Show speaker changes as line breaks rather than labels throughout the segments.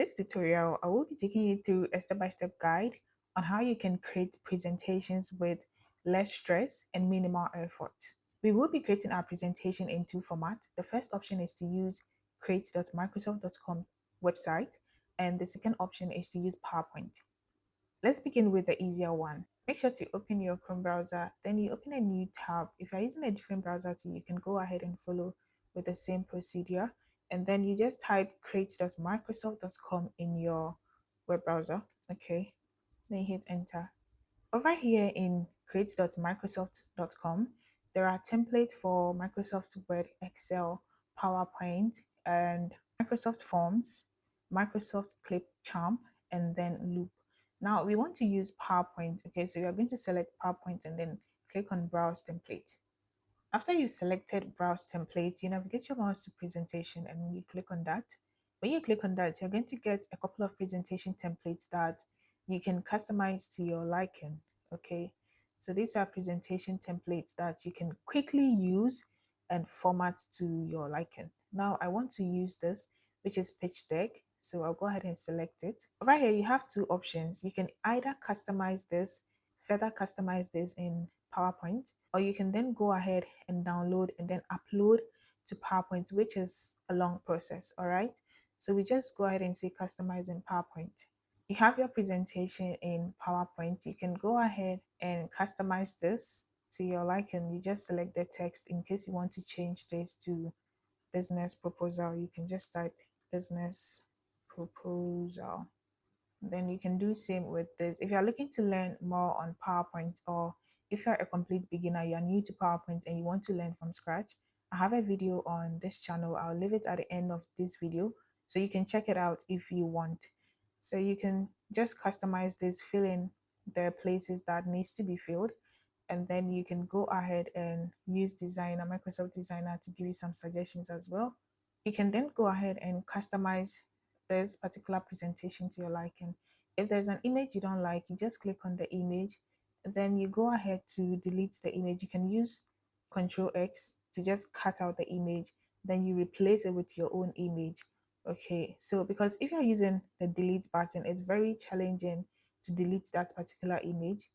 This tutorial, I will be taking you through a step-by-step guide on how you can create presentations with less stress and minimal effort. We will be creating our presentation in two formats. The first option is to use create.microsoft.com website, and the second option is to use PowerPoint. Let's begin with the easier one. Make sure to open your Chrome browser, then you open a new tab. If you're using a different browser too, you can go ahead and follow with the same procedure. And then you just type create.microsoft.com in your web browser. Okay, then you hit enter. Over here in create.microsoft.com, there are templates for Microsoft Word, Excel, PowerPoint, and Microsoft Forms, Microsoft Clipchamp, and then Loop. Now we want to use PowerPoint. Okay, so you are going to select PowerPoint and then click on Browse Template. After you've selected Browse Template, you navigate your mouse to Presentation and you click on that. When you click on that, you're going to get a couple of presentation templates that you can customize to your liking. Okay, so these are presentation templates that you can quickly use and format to your liking. Now I want to use this, which is pitch deck. So I'll go ahead and select it. Over here, you have two options. You can either further customize this in PowerPoint, or you can then go ahead and download and then upload to PowerPoint, which is a long process. All right. So we just go ahead and say customize in PowerPoint. You have your presentation in PowerPoint. You can go ahead and customize this to your liking. You just select the text in case you want to change this to business proposal. You can just type business proposal. Then you can do same with this. If you're looking to learn more on PowerPoint, or if you're a complete beginner, you're new to PowerPoint and you want to learn from scratch, I have a video on this channel. I'll leave it at the end of this video so you can check it out if you want. So you can just customize this, fill in the places that needs to be filled, and then you can go ahead and use Designer, Microsoft Designer, to give you some suggestions as well. You can then go ahead and customize this particular presentation to your liking. If there's an image you don't like, you just click on the image, then you go ahead to delete the image. You can use Control X to just cut out the image, then you replace it with your own image. Okay, so because if you're using the delete button, it's very challenging to delete that particular image.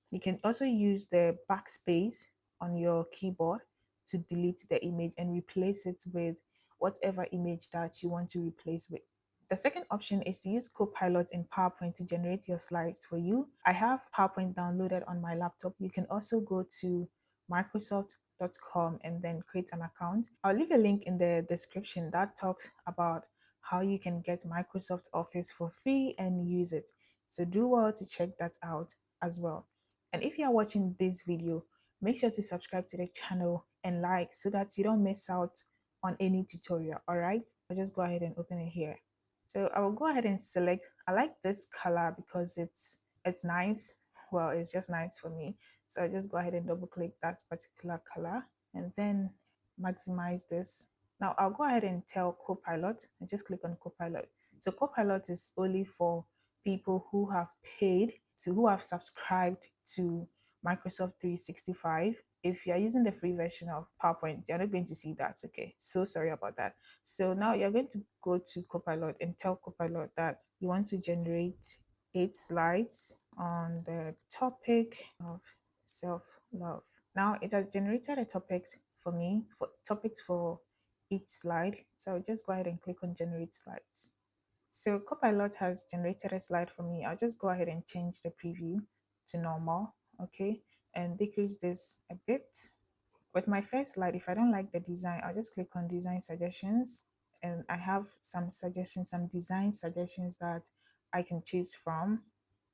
You can also use the backspace on your keyboard to delete the image and replace it with whatever image that you want to replace with. The second option is to use Copilot in PowerPoint to generate your slides for you. I have PowerPoint downloaded on my laptop. You can also go to Microsoft.com and then create an account. I'll leave a link in the description that talks about how you can get Microsoft Office for free and use it. So do well to check that out as well. And if you are watching this video, make sure to subscribe to the channel and like so that you don't miss out on any tutorial. All right, I'll just go ahead and open it here. So I will go ahead and select. I like this color because it's nice. Well, it's just nice for me. So I just go ahead and double click that particular color and then maximize this. Now I'll go ahead and tell Copilot and just click on Copilot. So Copilot is only for people who have paid, to who have subscribed to Microsoft 365. If you're using the free version of PowerPoint, you're not going to see that. Okay, so sorry about that. So now you're going to go to Copilot and tell Copilot that you want to generate 8 slides on the topic of self-love. Now it has generated a topic for me, for topics for each slide. So I'll just go ahead and click on generate slides. So Copilot has generated a slide for me. I'll just go ahead and change the preview to normal, okay, and decrease this a bit. With my first slide, if I don't like the design, I'll just click on design suggestions, and I have some suggestions, some design suggestions that I can choose from.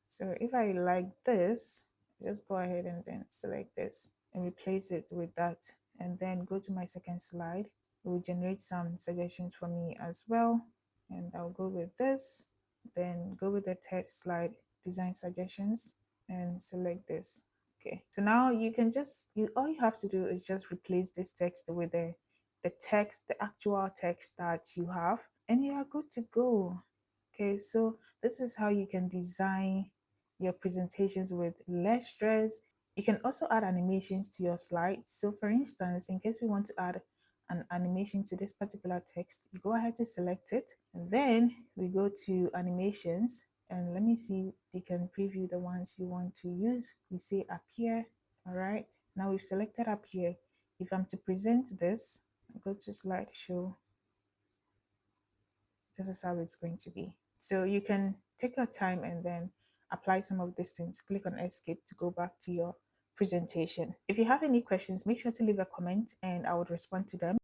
So if I like this, just go ahead and then select this and replace it with that, and then go to my second slide. It will generate some suggestions for me as well, and I'll go with this, then go with the third slide, design suggestions, and select this. Okay, so now you can just, all you have to do is just replace this text with the text, the actual text that you have, and you are good to go. Okay, so this is how you can design your presentations with less stress. You can also add animations to your slides. So for instance, in case we want to add an animation to this particular text, you go ahead to select it, and then we go to animations, and let me see, you can preview the ones you want to use. We say appear. All right, now we've selected appear. If I'm to present this, go to slideshow. This is how it's going to be. So you can take your time and then apply some of these things. Click on escape to go back to your presentation. If you have any questions, make sure to leave a comment and I would respond to them.